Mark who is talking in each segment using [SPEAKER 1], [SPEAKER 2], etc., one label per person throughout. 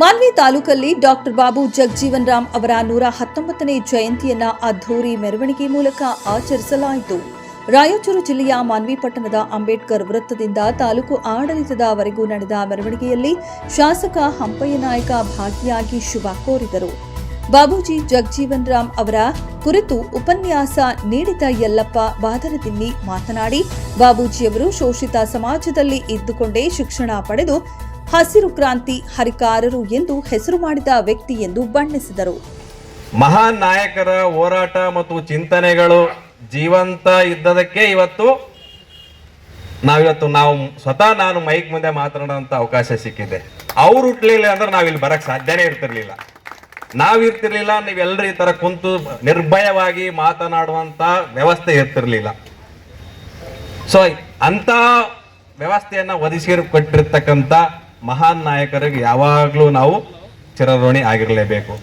[SPEAKER 1] ಮಾನ್ವಿ ತಾಲೂಕಲ್ಲಿ ಡಾಕ್ಟರ್ ಬಾಬು ಜಗಜೀವನ್ ರಾಮ್ ಅವರ 119ನೇ ಜಯಂತಿಯನ್ನ ಅದ್ಧೂರಿ ಮೆರವಣಿಗೆ ಮೂಲಕ ಆಚರಿಸಲಾಯಿತು. ರಾಯಚೂರು ಜಿಲ್ಲೆಯ ಮಾನ್ವಿ ಪಟ್ಟಣದ ಅಂಬೇಡ್ಕರ್ ವೃತ್ತದಿಂದ ತಾಲೂಕು ಆಡಳಿತದವರೆಗೂ ನಡೆದ ಮೆರವಣಿಗೆಯಲ್ಲಿ ಶಾಸಕ ಹಂಪಯ್ಯ ನಾಯಕ ಭಾಗಿಯಾಗಿ ಶುಭ ಕೋರಿದರು. ಬಾಬೂಜಿ ಜಗಜೀವನ್ ರಾಮ್ ಅವರ ಕುರಿತು ಉಪನ್ಯಾಸ ನೀಡಿದ ಯಲ್ಲಪ್ಪ ಬಾದರದಿನ್ನಿ ಮಾತನಾಡಿ, ಬಾಬೂಜಿಯವರು ಶೋಷಿತ ಸಮಾಜದಲ್ಲಿ ಇದ್ದುಕೊಂಡೇ ಶಿಕ್ಷಣ ಪಡೆದು ಹಸಿರು ಕ್ರಾಂತಿ ಹರಿಕಾರರು ಎಂದು ಹೆಸರು ಮಾಡಿದ ವ್ಯಕ್ತಿ ಎಂದು ಬಣ್ಣಿಸಿದರು.
[SPEAKER 2] ಮಹಾನ್ ನಾಯಕರ ಹೋರಾಟ ಮತ್ತು ಚಿಂತನೆಗಳು ಜೀವಂತ ಇದ್ದದಕ್ಕೆ ಇವತ್ತು ನಾವು ಸ್ವತಃ ನಾನು ಮೈಕ್ ಮುಂದೆ ಮಾತನಾಡುವಂತ ಅವಕಾಶ ಸಿಕ್ಕಿದೆ. ಅವ್ರು ಹುಟ್ಲಿಲ್ಲ ಅಂದ್ರೆ ನಾವಿಲ್ಲಿ ಬರಕ್ ಸಾಧ್ಯನೇ ಇರ್ತಿರ್ಲಿಲ್ಲ. ನೀವೆಲ್ಲರೂ ಈ ತರ ಕುಂತು ನಿರ್ಭಯವಾಗಿ ಮಾತನಾಡುವಂತ ವ್ಯವಸ್ಥೆ ಇರ್ತಿರ್ಲಿಲ್ಲ. ಸೊ ಅಂತ ವ್ಯವಸ್ಥೆಯನ್ನ ಒದಗಿಸಿಕೊಟ್ಟಿರ್ತಕ್ಕಂಥ ಮಹಾನ್ ನಾಯಕರಿಗೆ ಯಾವಾಗ್ಲೂ ನಾವು ಚಿರಋಣಿ ಆಗಿರಲೇಬೇಕು.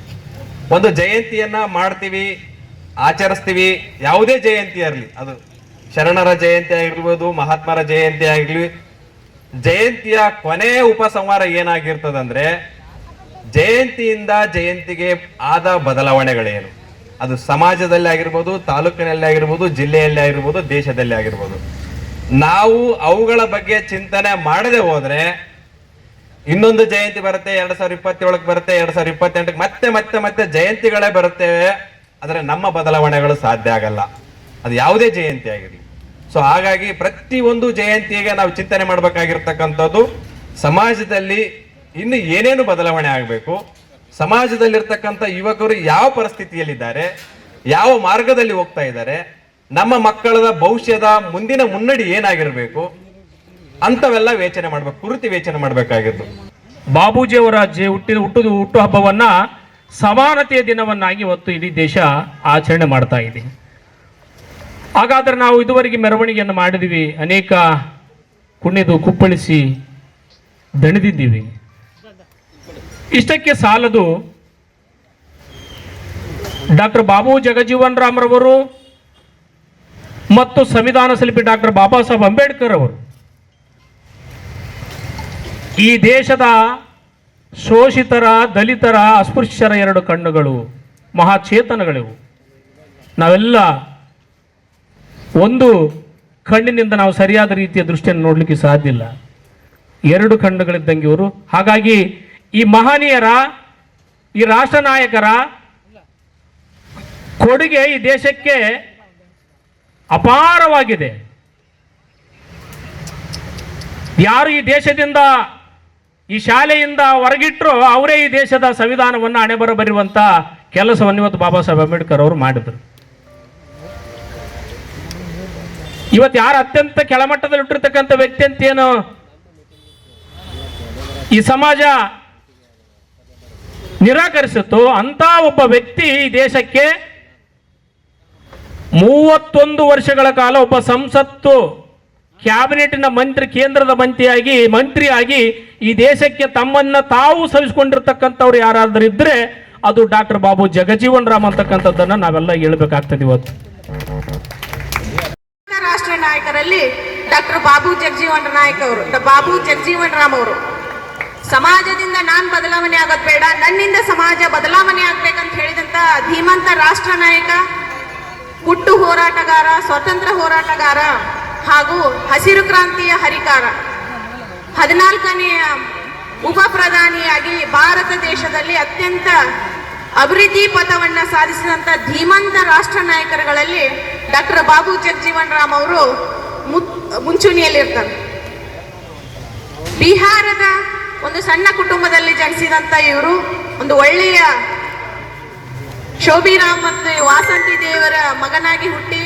[SPEAKER 2] ಒಂದು ಜಯಂತಿಯನ್ನ ಮಾಡ್ತೀವಿ, ಆಚರಿಸ್ತೀವಿ. ಯಾವುದೇ ಜಯಂತಿ ಇರಲಿ, ಅದು ಶರಣರ ಜಯಂತಿ ಆಗಿರ್ಬೋದು, ಮಹಾತ್ಮರ ಜಯಂತಿ ಆಗಿರ್ಲಿ, ಜಯಂತಿಯ ಕೊನೆಯ ಉಪಸಂಹಾರ ಏನಾಗಿರ್ತದಂದ್ರೆ ಜಯಂತಿಯಿಂದ ಜಯಂತಿಗೆ ಆದ ಬದಲಾವಣೆಗಳೇನು, ಅದು ಸಮಾಜದಲ್ಲಿ ಆಗಿರ್ಬೋದು, ತಾಲೂಕಿನಲ್ಲಿ ಆಗಿರ್ಬೋದು, ಜಿಲ್ಲೆಯಲ್ಲಿ ಆಗಿರ್ಬೋದು, ದೇಶದಲ್ಲಿ ಆಗಿರ್ಬೋದು. ನಾವು ಅವುಗಳ ಬಗ್ಗೆ ಚಿಂತನೆ ಮಾಡದೆ ಹೋದ್ರೆ ಇನ್ನೊಂದು ಜಯಂತಿ ಬರುತ್ತೆ, 2027 ಬರುತ್ತೆ, 2028 ಮತ್ತೆ ಮತ್ತೆ ಮತ್ತೆ ಜಯಂತಿಗಳೇ ಬರುತ್ತೇವೆ. ಆದರೆ ನಮ್ಮ ಬದಲಾವಣೆಗಳು ಸಾಧ್ಯ ಆಗಲ್ಲ, ಅದು ಯಾವುದೇ ಜಯಂತಿ ಆಗಿರಲಿ. ಸೊ ಹಾಗಾಗಿ ಪ್ರತಿಯೊಂದು ಜಯಂತಿಗೆ ನಾವು ಚಿಂತನೆ ಮಾಡಬೇಕಾಗಿರ್ತಕ್ಕಂಥದ್ದು ಸಮಾಜದಲ್ಲಿ ಇನ್ನು ಏನೇನು ಬದಲಾವಣೆ ಆಗಬೇಕು, ಸಮಾಜದಲ್ಲಿರ್ತಕ್ಕಂಥ ಯುವಕರು ಯಾವ ಪರಿಸ್ಥಿತಿಯಲ್ಲಿದ್ದಾರೆ, ಯಾವ ಮಾರ್ಗದಲ್ಲಿ ಹೋಗ್ತಾ ಇದ್ದಾರೆ, ನಮ್ಮ ಮಕ್ಕಳ ಭವಿಷ್ಯದ ಮುಂದಿನ ಮುನ್ನಡಿ ಏನಾಗಿರಬೇಕು ಅಂತವೆಲ್ಲ ಯೋಚನೆ ಮಾಡ್ಬೇಕು, ಕುರಿತು ಯೋಚನೆ ಮಾಡಬೇಕಾಗಿದ್ದು.
[SPEAKER 3] ಬಾಬೂಜಿಯವರ ಹುಟ್ಟು ಹಬ್ಬವನ್ನ ಸಮಾನತೆಯ ದಿನವನ್ನಾಗಿ ಇವತ್ತು ಇಡೀ ದೇಶ ಆಚರಣೆ ಮಾಡ್ತಾ ಇದೆ. ಹಾಗಾದ್ರೆ ನಾವು ಇದುವರೆಗೆ ಮೆರವಣಿಗೆಯನ್ನು ಮಾಡಿದೀವಿ, ಅನೇಕ ಕುಣಿದು ಕುಪ್ಪಳಿಸಿ ದಣಿದಿದ್ದೀವಿ. ಇಷ್ಟಕ್ಕೆ ಸಾಲದು ಡಾಕ್ಟರ್ ಬಾಬು ಜಗಜೀವನ್ ರಾಮ್ ರವರು ಮತ್ತು ಸಂವಿಧಾನ ಶಿಲ್ಪಿ ಡಾಕ್ಟರ್ ಬಾಬಾ ಸಾಹೇಬ್ ಅಂಬೇಡ್ಕರ್ ಅವರು ಈ ದೇಶದ ಶೋಷಿತರ, ದಲಿತರ, ಅಸ್ಪೃಶ್ಯರ 2 ಕಣ್ಣುಗಳು, ಮಹಾಚೇತನಗಳಿವು. ನಾವೆಲ್ಲ ಒಂದು ಕಣ್ಣಿನಿಂದ ನಾವು ಸರಿಯಾದ ರೀತಿಯ ದೃಷ್ಟಿಯನ್ನು ನೋಡಲಿಕ್ಕೆ ಸಾಧ್ಯ ಇಲ್ಲ, 2 ಕಣ್ಣುಗಳಿದ್ದಂಗೆ ಇವರು. ಹಾಗಾಗಿ ಈ ಮಹನೀಯರ, ಈ ರಾಷ್ಟ್ರ ನಾಯಕರ ಕೊಡುಗೆ ಈ ದೇಶಕ್ಕೆ ಅಪಾರವಾಗಿದೆ. ಯಾರು ಈ ದೇಶದಿಂದ, ಈ ಶಾಲೆಯಿಂದ ಹೊರಗಿಟ್ಟರು ಅವರೇ ಈ ದೇಶದ ಸಂವಿಧಾನವನ್ನು ಹಣೆಬರ ಬರೆಯುವಂತ ಕೆಲಸವನ್ನು ಇವತ್ತು ಬಾಬಾ ಸಾಹೇಬ್ ಅಂಬೇಡ್ಕರ್ ಅವರು ಮಾಡಿದರು. ಇವತ್ತು ಯಾರು ಅತ್ಯಂತ ಕೆಳಮಟ್ಟದಲ್ಲಿ ಹುಟ್ಟಿರ್ತಕ್ಕಂಥ ವ್ಯಕ್ತಿ ಅಂತ ಏನು ಈ ಸಮಾಜ ನಿರಾಕರಿಸಿತ್ತು, ಅಂತ ಒಬ್ಬ ವ್ಯಕ್ತಿ ಈ ದೇಶಕ್ಕೆ 31 ವರ್ಷಗಳ ಕಾಲ ಒಬ್ಬ ಸಂಸತ್ತು ಕ್ಯಾಬಿನೆಟ್ನ ಮಂತ್ರಿ, ಕೇಂದ್ರದ ಮಂತ್ರಿಯಾಗಿ ಈ ದೇಶಕ್ಕೆ ತಮ್ಮನ್ನ ತಾವು ಸಲ್ಲಿಸಿಕೊಂಡಿರ್ತಕ್ಕಂಥವ್ರು ಯಾರಾದ್ರೂ ಇದ್ರೆ ಅದು ಡಾಕ್ಟರ್ ಬಾಬು ಜಗಜೀವನ್ ರಾಮ್ ಅಂತಕ್ಕಂಥದ್ದನ್ನ ನಾವೆಲ್ಲ ಹೇಳ್ಬೇಕಾಗ್ತದೆ. ಇವತ್ತು
[SPEAKER 4] ರಾಷ್ಟ್ರ ನಾಯಕರಲ್ಲಿ ಡಾಕ್ಟರ್ ಬಾಬು ಜಗಜೀವನ್ ರಾಮ್ ಅವರು ಸಮಾಜದಿಂದ ನಾನ್ ಬದಲಾವಣೆ ಆಗೋದು ಬೇಡ, ನನ್ನಿಂದ ಸಮಾಜ ಬದಲಾವಣೆ ಆಗ್ಬೇಕಂತ ಹೇಳಿದಂತ ಧೀಮಂತ ರಾಷ್ಟ್ರ ನಾಯಕ, ಹುಟ್ಟು ಹೋರಾಟಗಾರ, ಸ್ವಾತಂತ್ರ್ಯ ಹೋರಾಟಗಾರ ಹಾಗೂ ಹಸಿರು ಕ್ರಾಂತಿಯ ಹರಿಕಾರ, 14ನೆಯ ಉಪ ಪ್ರಧಾನಿಯಾಗಿ ಭಾರತ ದೇಶದಲ್ಲಿ ಅತ್ಯಂತ ಅಭಿವೃದ್ಧಿ ಪಥವನ್ನ ಸಾಧಿಸಿದಂತ ಧೀಮಂತ ರಾಷ್ಟ್ರ ನಾಯಕರುಗಳಲ್ಲಿ ಡಾಕ್ಟರ್ ಬಾಬು ಜಗಜೀವನ್ ರಾಮ್ ಅವರು ಮುಂಚೂಣಿಯಲ್ಲಿರ್ತಾರೆ. ಬಿಹಾರದ ಒಂದು ಸಣ್ಣ ಕುಟುಂಬದಲ್ಲಿ ಜನಿಸಿದಂತ ಇವರು ಒಂದು ಒಳ್ಳೆಯ ಶೋಭಿರಾಮ್ ಮತ್ತು ವಾಸಂತಿ ದೇವರ ಮಗನಾಗಿ ಹುಟ್ಟಿ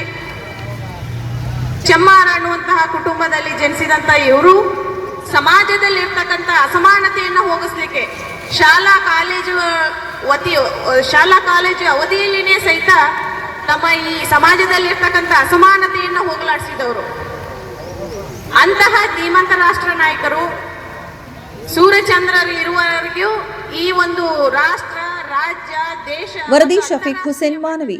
[SPEAKER 4] ಚೆಮ್ಮಾರ ಅನ್ನುವಂತಹ ಕುಟುಂಬದಲ್ಲಿ ಜನಿಸಿದಂತ ಇವರು ಸಮಾಜದಲ್ಲಿ ಇರ್ತಕ್ಕಂಥ ಅಸಮಾನತೆಯನ್ನು ಹೋಗಿಸ್ಲಿಕ್ಕೆ ಶಾಲಾ ಕಾಲೇಜು ಅವಧಿಯಲ್ಲಿನೇ ಸಹಿತ ನಮ್ಮ ಈ ಸಮಾಜದಲ್ಲಿ ಇರ್ತಕ್ಕಂಥ ಅಸಮಾನತೆಯನ್ನು ಹೋಗಲಾಡಿಸಿದವರು. ಅಂತಹ ಧೀಮಂತ ರಾಷ್ಟ್ರ ನಾಯಕರು ಸೂರ್ಯಚಂದ್ರರು ಇರುವವರೆಗೂ ಈ ಒಂದು ರಾಷ್ಟ್ರ, ರಾಜ್ಯ, ದೇಶ.
[SPEAKER 1] ವರದಿ ಶಫೀಕ್ ಹುಸೇನ್, ಮಾನವಿ.